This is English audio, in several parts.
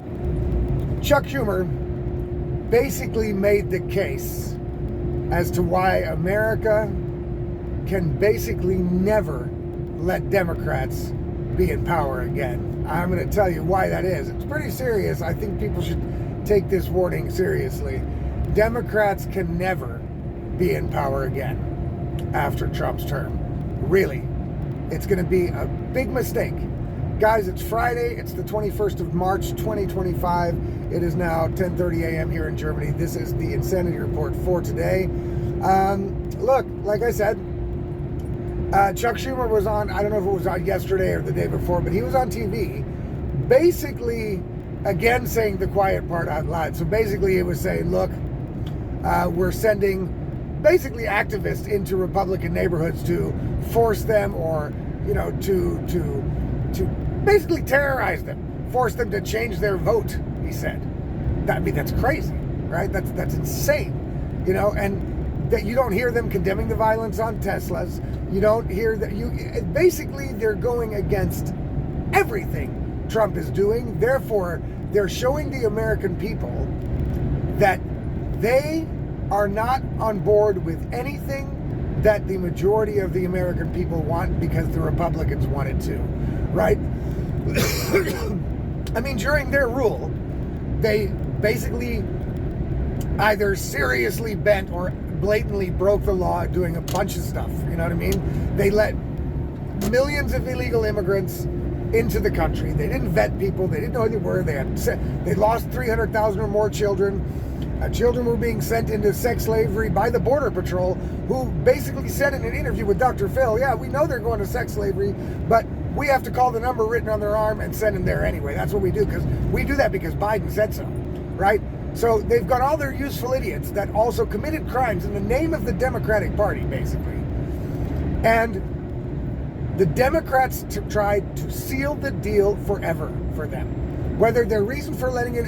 Chuck Schumer basically made the case as to why America can basically never let Democrats be in power again. I'm going to tell you why that is. It's pretty serious. I think people should take this warning seriously. Democrats can never be in power again after Trump's term. Really. It's going to be a big mistake. Guys, it's Friday. It's the 21st of March, 2025. It is now 10:30 a.m. here in Germany. This is the Insanity Report for today. Look, like I said, Chuck Schumer was on, I don't know if it was on yesterday or the day before, but he was on TV basically, again, saying the quiet part out loud. So basically it was saying, look, we're sending basically activists into Republican neighborhoods to force them or, to basically terrorize them, force them to change their vote, he said. That's crazy, right? That's insane, and that you don't hear them condemning the violence on Teslas. You don't hear that basically they're going against everything Trump is doing. Therefore, they're showing the American people that they are not on board with anything that the majority of the American people want because the Republicans want it to, right? I mean, during their rule, they basically either seriously bent or blatantly broke the law doing a bunch of stuff, you know what I mean? They let millions of illegal immigrants into the country. They didn't vet people. They didn't know who they were. They lost 300,000 or more children. Children were being sent into sex slavery by the Border Patrol, who basically said in an interview with Dr. Phil, yeah, we know they're going to sex slavery, but we have to call the number written on their arm and send them there anyway. That's what we do, because we do that because Biden said so, right? So they've got all their useful idiots that also committed crimes in the name of the Democratic Party, basically. And the Democrats tried to seal the deal forever for them. Whether their reason for letting in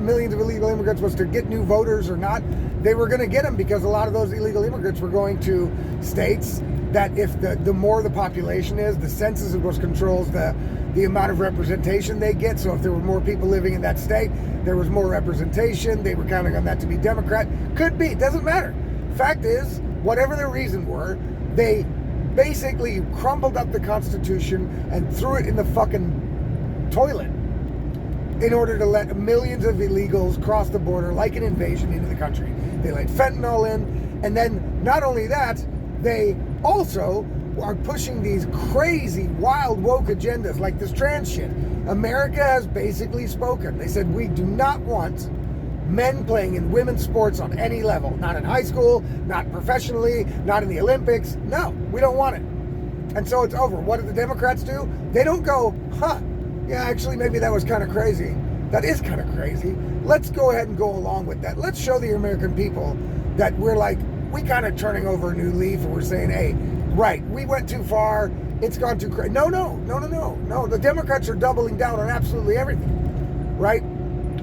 millions of illegal immigrants was to get new voters or not, they were going to get them because a lot of those illegal immigrants were going to states that if the more the population is, the census of course controls the amount of representation they get. So if there were more people living in that state, there was more representation. They were counting on that to be Democrat. Could be, doesn't matter. Fact is, whatever the reason were, they basically crumbled up the Constitution and threw it in the fucking toilet in order to let millions of illegals cross the border like an invasion into the country. They let fentanyl in, and then not only that, they also are pushing these crazy, wild, woke agendas like this trans shit. America has basically spoken. They said, we do not want men playing in women's sports on any level. Not in high school, not professionally, not in the Olympics. No, we don't want it. And so it's over. What do the Democrats do? They don't go, yeah, actually, maybe that was kind of crazy. That is kind of crazy. Let's go ahead and go along with that. Let's show the American people that we kind of turning over a new leaf, and we're saying, hey, right, we went too far. It's gone too crazy. No. The Democrats are doubling down on absolutely everything, right?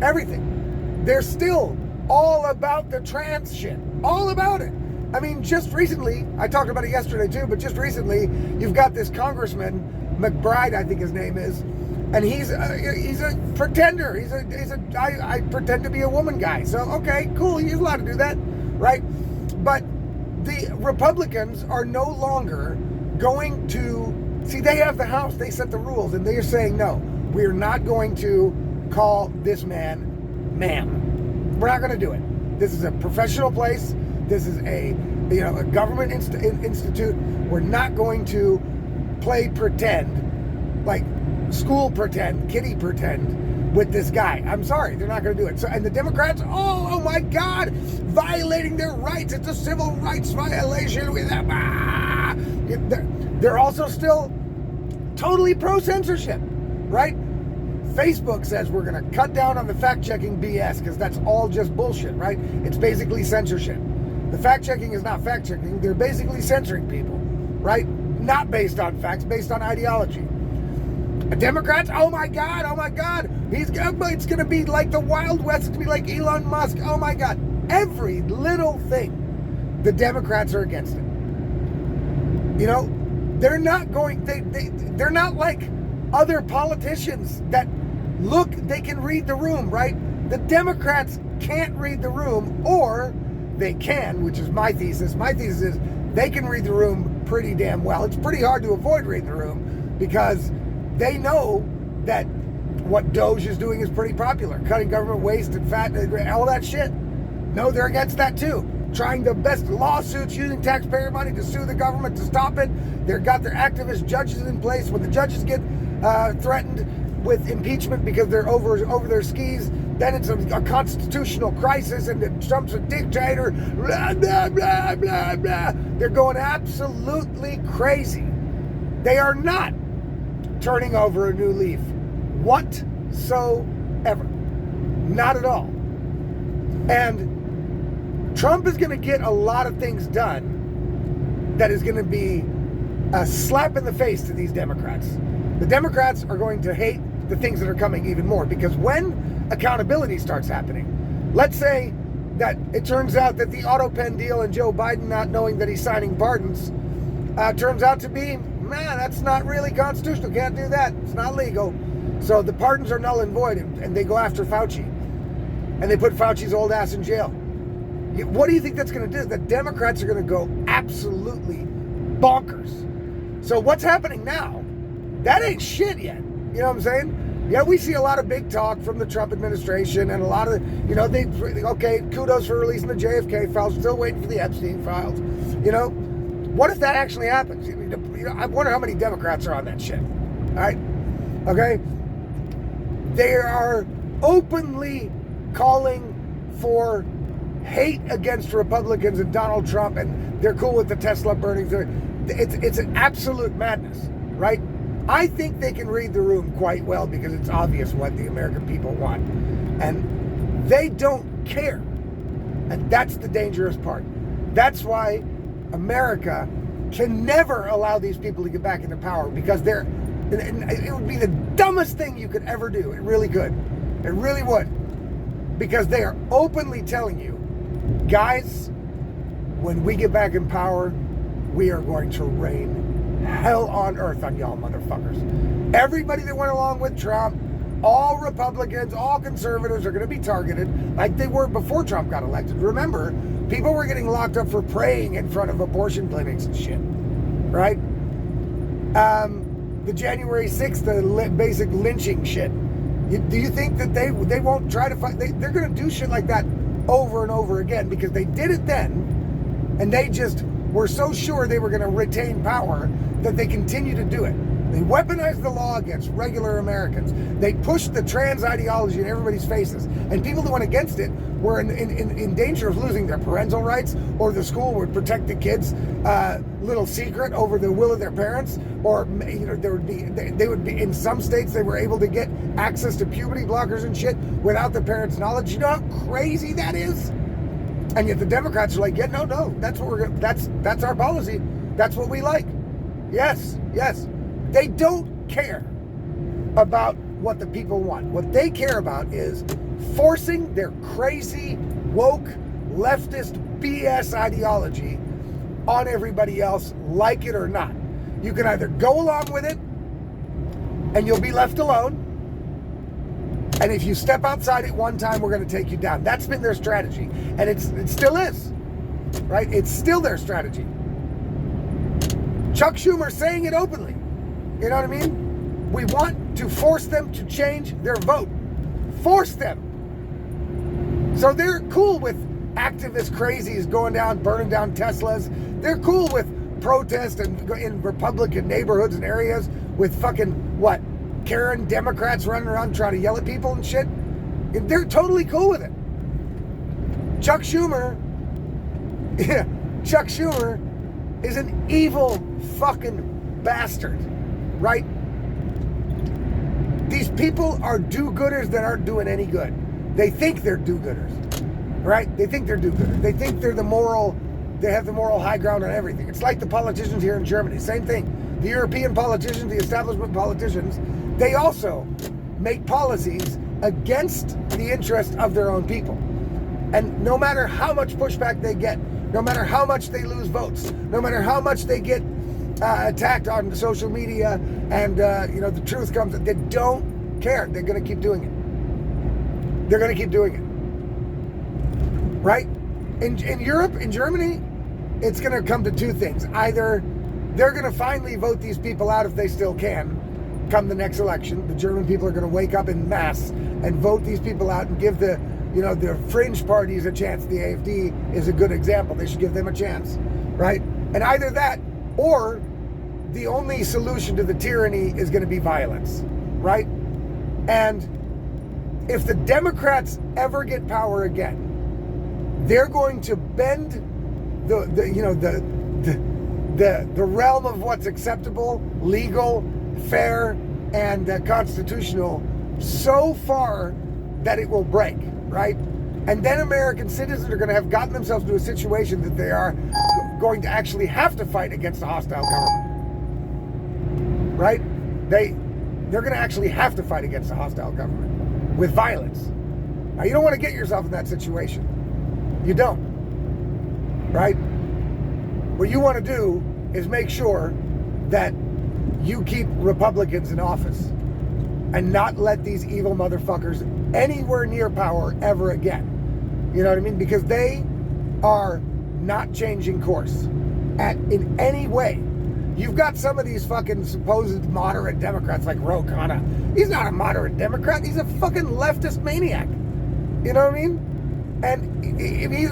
Everything. They're still all about the trans shit. All about it. I mean, just recently, I talked about it yesterday too, but just recently, you've got this Congressman, McBride, I think his name is, and he's a pretender. I pretend to be a woman guy. So, okay, cool. He's allowed to do that, right? But the Republicans are no longer going to, see, they have the House. They set the rules, and they are saying, no, we're not going to call this man ma'am. We're not going to do it. This is a professional place. This is a government institute. We're not going to play pretend, like school pretend, kiddie pretend with this guy. I'm sorry, they're not going to do it. So, and the Democrats, oh my God, violating their rights. It's a civil rights violation with them. They're also still totally pro-censorship, right? Facebook says we're going to cut down on the fact-checking BS because that's all just bullshit, right? It's basically censorship. The fact-checking is not fact-checking. They're basically censoring people, right? Not based on facts, based on ideology. Democrats, oh my God, it's going to be like the Wild West. It's going to be like Elon Musk. Oh my God. Every little thing, the Democrats are against it. They're not going, they're not like other politicians that Look, they can read the room, right? The Democrats can't read the room, or they can, which is my thesis. My thesis is they can read the room pretty damn well. It's pretty hard to avoid reading the room because they know that what Doge is doing is pretty popular. Cutting government waste and fat, all that shit. No, they're against that too. Trying the best lawsuits using taxpayer money to sue the government to stop it. They've got their activist judges in place. When the judges get threatened with impeachment because they're over their skis, then it's a constitutional crisis and Trump's a dictator, blah, blah, blah, blah, blah. They're going absolutely crazy. They are not turning over a new leaf whatsoever. Not at all. And Trump is going to get a lot of things done that is going to be a slap in the face to these Democrats. The Democrats are going to hate the things that are coming even more, because when accountability starts happening, let's say that it turns out that the auto pen deal and Joe Biden not knowing that he's signing pardons turns out to be, man, that's not really constitutional. Can't do that. It's not legal. So the pardons are null and void, and they go after Fauci. And they put Fauci's old ass in jail. What do you think that's going to do? The Democrats are going to go absolutely bonkers. So what's happening now, that ain't shit yet. You know what I'm saying? Yeah, we see a lot of big talk from the Trump administration and a lot of, okay, kudos for releasing the JFK files, still waiting for the Epstein files. What if that actually happens? I wonder how many Democrats are on that shit. All right? Okay? They are openly calling for hate against Republicans and Donald Trump, and they're cool with the Tesla burning. It's an absolute madness, right? I think they can read the room quite well because it's obvious what the American people want. And they don't care. And that's the dangerous part. That's why America can never allow these people to get back into power, because it would be the dumbest thing you could ever do. It really could. It really would. Because they are openly telling you, guys, when we get back in power, we are going to rain hell on earth on y'all motherfuckers. Everybody that went along with Trump, all Republicans, all conservatives are going to be targeted like they were before Trump got elected. Remember, people were getting locked up for praying in front of abortion clinics and shit, right? The January 6th, the basic lynching shit. Do you think that they won't try to fight? They're going to do shit like that over and over again because they did it then, and they just were so sure they were going to retain power that they continue to do it. They weaponized the law against regular Americans. They pushed the trans ideology in everybody's faces. And people that went against it were in danger of losing their parental rights, or the school would protect the kids' little secret over the will of their parents, or they would be in some states they were able to get access to puberty blockers and shit without the parents' knowledge. You know how crazy that is? And yet the Democrats are like, yeah, no, that's what that's our policy. That's what we like. Yes. They don't care about what the people want. What they care about is forcing their crazy, woke, leftist BS ideology on everybody else, like it or not. You can either go along with it and you'll be left alone, and if you step outside it one time, we're going to take you down. That's been their strategy, and it still is, right? It's still their strategy. Chuck Schumer saying it openly. You know what I mean? We want to force them to change their vote. Force them. So they're cool with activist crazies going down, burning down Teslas. They're cool with protest and in Republican neighborhoods and areas with fucking, Karen Democrats running around trying to yell at people and shit. They're totally cool with it. Chuck Schumer is an evil fucking bastard. Right? These people are do-gooders that aren't doing any good. They think they're do-gooders. Right? They think they're do-gooders. They think they have the moral high ground on everything. It's like the politicians here in Germany. Same thing. The European politicians, the establishment politicians, they also make policies against the interest of their own people. And no matter how much pushback they get, no matter how much they lose votes, no matter how much they get attacked on social media, and the truth comes, they don't care. They're going to keep doing it. They're going to keep doing it. Right? In Europe, in Germany, it's going to come to two things. Either they're going to finally vote these people out if they still can come the next election. The German people are going to wake up in mass and vote these people out and give the fringe parties a chance. The AfD is a good example. They should give them a chance, right? And either that or the only solution to the tyranny is going to be violence, right? And if the Democrats ever get power again, they're going to bend the realm of what's acceptable, legal, fair, and constitutional so far that it will break, right? And then American citizens are going to have gotten themselves into a situation that they are going to actually have to fight against a hostile government, right? They're going to actually have to fight against a hostile government with violence. Now, you don't want to get yourself in that situation. You don't, right? What you want to do is make sure that you keep Republicans in office and not let these evil motherfuckers anywhere near power ever again. You know what I mean? Because they are not changing course in any way. You've got some of these fucking supposed moderate Democrats like Ro Khanna. He's not a moderate Democrat. He's a fucking leftist maniac. You know what I mean? And he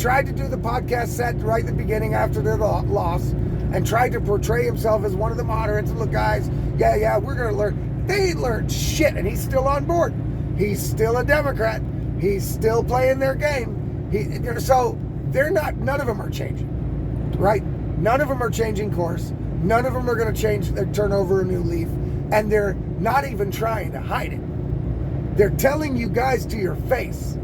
tried to do the podcast set right at the beginning after their loss and tried to portray himself as one of the moderates. And look, guys, yeah, we're going to learn. They ain't learned shit, and he's still on board. He's still a Democrat. He's still playing their game. So they're not, none of them are changing, right? None of them are changing course. None of them are going to turn over a new leaf. And they're not even trying to hide it. They're telling you guys to your face,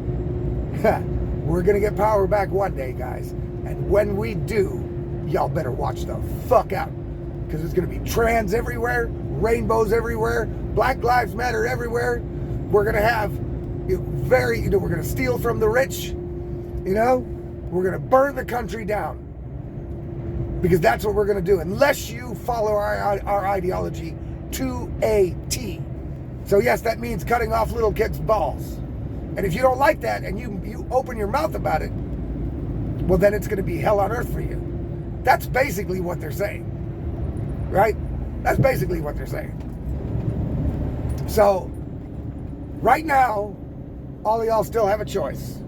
we're going to get power back one day, guys. And when we do, y'all better watch the fuck out. Because it's going to be trans everywhere, rainbows everywhere, Black Lives Matter everywhere. We're going to have we're going to steal from the rich. We're going to burn the country down. Because that's what we're going to do, unless you follow our ideology to a T. So yes, that means cutting off little kids' balls. And if you don't like that and you open your mouth about it, well, then it's going to be hell on earth for you. That's basically what they're saying, right? That's basically what they're saying. So right now, all of y'all still have a choice,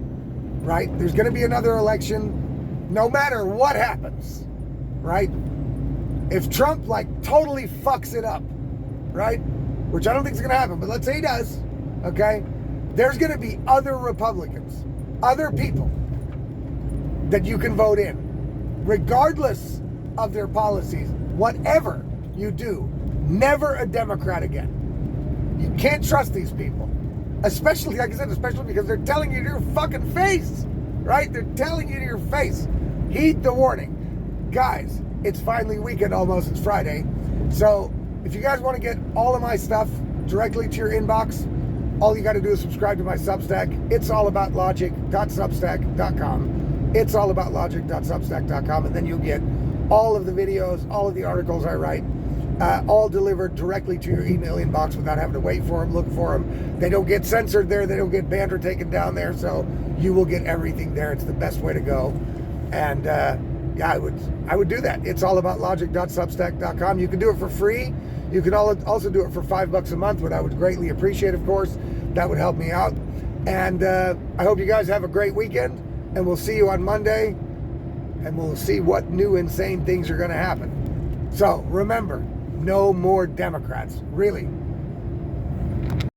right? There's going to be another election no matter what happens, right? If Trump totally fucks it up, right? Which I don't think is going to happen, but let's say he does, okay? There's going to be other Republicans, other people that you can vote in, regardless of their policies. Whatever you do, never a Democrat again. You can't trust these people. Especially, like I said, especially because they're telling you to your fucking face, right? They're telling you to your face. Heed the warning. Guys, it's finally weekend almost. It's Friday. So if you guys want to get all of my stuff directly to your inbox, all you got to do is subscribe to my Substack. It's all about logic.substack.com. It's all about logic.substack.com. And then you'll get all of the videos, all of the articles I write, all delivered directly to your email inbox without having to wait for them, look for them. They don't get censored there. They don't get banned or taken down there. So you will get everything there. It's the best way to go. And yeah, I would do that. It's all about logic.substack.com. You can do it for free. You can also do it for $5 a month, what I would greatly appreciate, of course. That would help me out. And I hope you guys have a great weekend. And we'll see you on Monday. And we'll see what new insane things are going to happen. So remember, no more Democrats. Really.